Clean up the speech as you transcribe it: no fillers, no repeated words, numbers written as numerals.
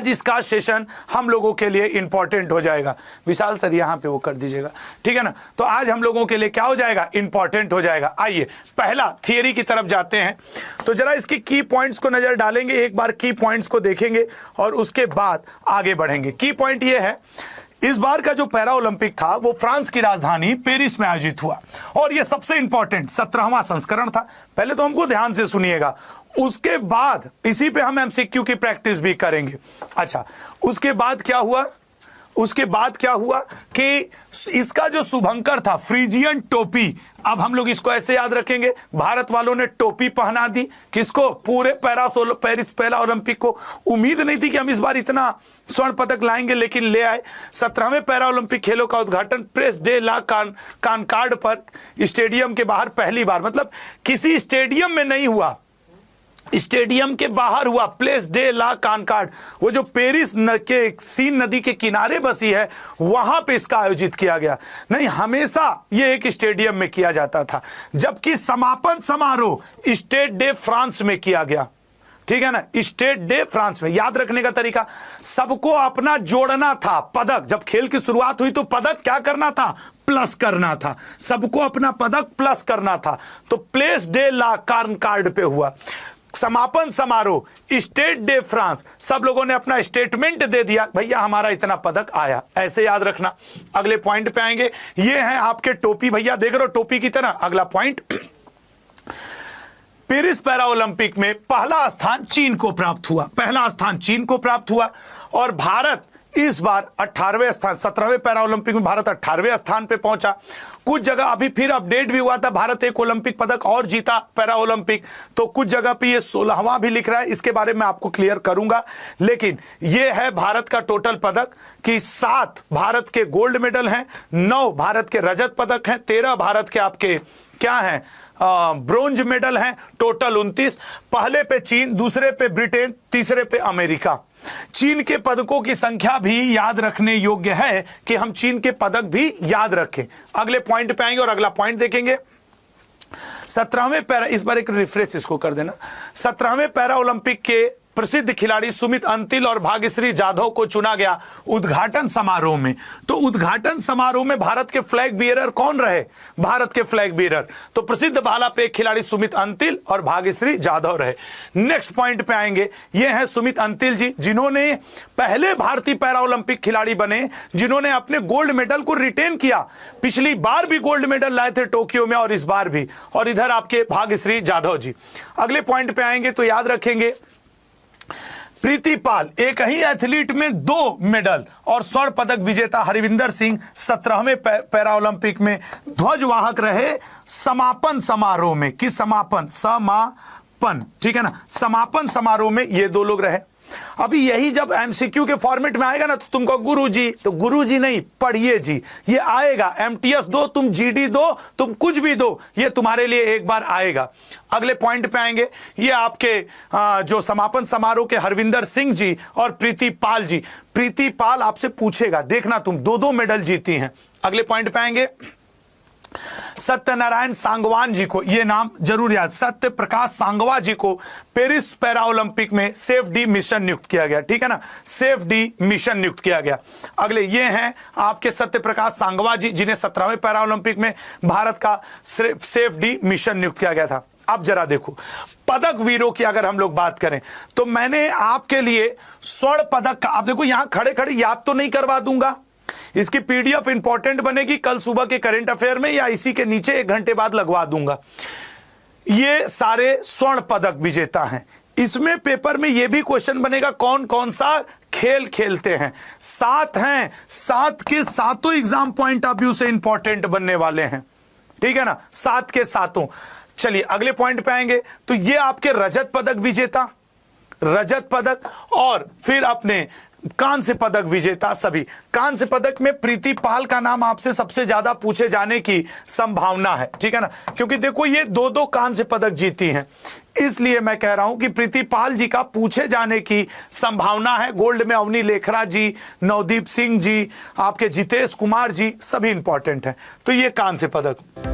आज इसका सेशन हम लोगों के लिए इंपॉर्टेंट हो जाएगा। विशाल सर यहाँ पे वो कर दीजिएगा, ठीक है ना। तो आज हम लोगों के लिए क्या हो जाएगा, इंपॉर्टेंट हो जाएगा। आइए पहला थियरी की तरफ जाते हैं, तो जरा इसकी की पॉइंट्स को नजर डालेंगे, एक बार की पॉइंट्स को देखेंगे और उसके बाद आगे बढ़ेंगे। की पॉइंट ये है, इस बार का जो पैरा ओलंपिक था वो फ्रांस की राजधानी पेरिस में आयोजित हुआ और ये सबसे इंपॉर्टेंट 17वां संस्करण था। पहले तो हमको ध्यान से सुनिएगा, उसके बाद इसी पे हम एमसीक्यू की प्रैक्टिस भी करेंगे। अच्छा, उसके बाद क्या हुआ, उसके बाद क्या हुआ कि इसका जो शुभंकर था फ्रीजियन टोपी, अब हम लोग इसको ऐसे याद रखेंगे, भारत वालों ने टोपी पहना दी किसको, पूरे पेरिस पैरा ओलंपिक को। उम्मीद नहीं थी कि हम इस बार इतना स्वर्ण पदक लाएंगे, लेकिन ले आए। 17वें पैरा ओलंपिक खेलों का उद्घाटन प्रेस डे ला कानकार्ड पर स्टेडियम के बाहर पहली बार, मतलब किसी स्टेडियम में नहीं हुआ, स्टेडियम के बाहर हुआ, प्लेस डे ला कानकार्ड, वो जो पेरिस के सीन नदी के किनारे बसी है वहां पे इसका आयोजित किया गया। नहीं, हमेशा ये एक स्टेडियम में किया जाता था, जबकि समापन समारोह स्टेड डे फ्रांस में किया गया, ठीक है ना, स्टेड डे फ्रांस में। याद रखने का तरीका, सबको अपना जोड़ना था पदक, जब खेल की शुरुआत हुई तो पदक क्या करना था, प्लस करना था, सबको अपना पदक प्लस करना था, तो प्लेस डे ला कानकार्ड पे हुआ। समापन समारोह स्टेट डे फ्रांस, सब लोगों ने अपना स्टेटमेंट दे दिया, भैया हमारा इतना पदक आया, ऐसे याद रखना। अगले पॉइंट पे आएंगे, ये हैं आपके टोपी, भैया देख रहे हो टोपी की तरह। अगला पॉइंट, पेरिस पैरा ओलंपिक में पहला स्थान चीन को प्राप्त हुआ, पहला स्थान चीन को प्राप्त हुआ और भारत इस बार 18वें स्थान, 17वें पैरा ओलंपिक में भारत 18वें स्थान पे पहुंचा। कुछ जगह अभी फिर अपडेट भी हुआ था, भारत एक ओलंपिक पदक और जीता पैरा ओलंपिक, तो कुछ जगह पे ये 16वां भी लिख रहा है, इसके बारे में आपको क्लियर करूंगा। लेकिन ये है भारत का टोटल पदक कि 7 भारत के गोल्ड मेडल हैं, 9 भारत के रजत पदक हैं, 13 भारत के आपके क्या हैं ब्रोंज मेडल हैं, टोटल 29। पहले पे चीन, दूसरे पे ब्रिटेन, तीसरे पे अमेरिका। चीन के पदकों की संख्या भी याद रखने योग्य है कि हम चीन के पदक भी याद रखें। अगले पॉइंट पे आएंगे और अगला पॉइंट देखेंगे। 17वें पैरा, इस बार एक रिफ्रेश इसको कर देना, 17वें पैरा ओलंपिक के प्रसिद्ध खिलाड़ी सुमित अंतिल और भाग्यश्री जाधव को चुना गया उद्घाटन समारोह में। तो उद्घाटन समारोह में भारत के फ्लैग बियरर कौन रहे, भारत के फ्लैग बियरर तो प्रसिद्ध भाला फेंक खिलाड़ी सुमित अंतिल और भाग्यश्री जाधव रहे। नेक्स्ट पॉइंट पे आएंगे, ये हैं सुमित अंतिल जी, जिन्होंने पहले भारतीय पैरा ओलंपिक खिलाड़ी बने जिन्होंने अपने गोल्ड मेडल को रिटेन किया। पिछली बार भी गोल्ड मेडल लाए थे टोक्यो में और इस बार भी, और इधर आपके भाग्यश्री जाधव जी। अगले पॉइंट पे आएंगे तो याद रखेंगे, प्रीति पाल, एक ही एथलीट में 2 मेडल और स्वर्ण पदक विजेता हरविंदर सिंह 17वें पैरा ओलंपिक में ध्वजवाहक रहे समापन समारोह में। किस समापन, समापन, ठीक है ना, समापन समारोह में ये 2 लोग रहे। अभी यही जब एमसीक्यू के फॉर्मेट में आएगा ना तो तुमको गुरुजी, तो गुरुजी नहीं पढ़िए जी, ये आएगा। एमटीएस दो, तुम जीडी दो, तुम कुछ भी दो, ये तुम्हारे लिए एक बार आएगा। अगले पॉइंट पे आएंगे, ये आपके जो समापन समारोह के हरविंदर सिंह जी और प्रीति पाल जी। प्रीति पाल आपसे पूछेगा, देखना तुम 2-2 मेडल जीती हैं। अगले पॉइंट पे आएंगे, सत्यनारायण सांगवान जी को, ये नाम जरूर याद, सत्य प्रकाश सांगवा जी को पेरिस पैरा ओलंपिक में सेफ डी मिशन नियुक्त किया गया, ठीक है ना, सेफ डी मिशन नियुक्त किया गया। अगले ये हैं आपके सत्य प्रकाश सांगवा जी, जिन्हें 17वें पैरा ओलंपिक में भारत का सेफ डी मिशन नियुक्त किया गया था। अब जरा देखो पदक वीरों की अगर हम लोग बात करें तो मैंने आपके लिए स्वर्ण पदक का, आप देखो यहां खड़े खड़े याद तो नहीं करवा दूंगा, इसकी पीडीएफ इंपॉर्टेंट बनेगी कल सुबह के करंट अफेयर में या इसी के नीचे 1 घंटे बाद लगवा दूंगा। ये सारे स्वर्ण पदक विजेता हैं। इसमें पेपर में यह भी क्वेश्चन बनेगा कौन कौन सा खेल खेलते हैं। 7 हैं, 7 के सातों एग्जाम पॉइंट ऑफ व्यू से इंपॉर्टेंट बनने वाले हैं, ठीक है ना, 7 के सातों। चलिए अगले पॉइंट पे आएंगे तो ये आपके रजत पदक विजेता, रजत पदक, और फिर अपने कांस्य पदक विजेता सभी। कांस्य पदक में प्रीति पाल का नाम आपसे सबसे ज्यादा पूछे जाने की संभावना है, ठीक है ना, क्योंकि देखो ये 2-2 कांस्य पदक जीती हैं, इसलिए मैं कह रहा हूं कि प्रीति पाल जी का पूछे जाने की संभावना है। गोल्ड में अवनी लेखरा जी, नवदीप सिंह जी, आपके जितेश कुमार जी, सभी इंपॉर्टेंट हैं। तो ये कांस्य पदक।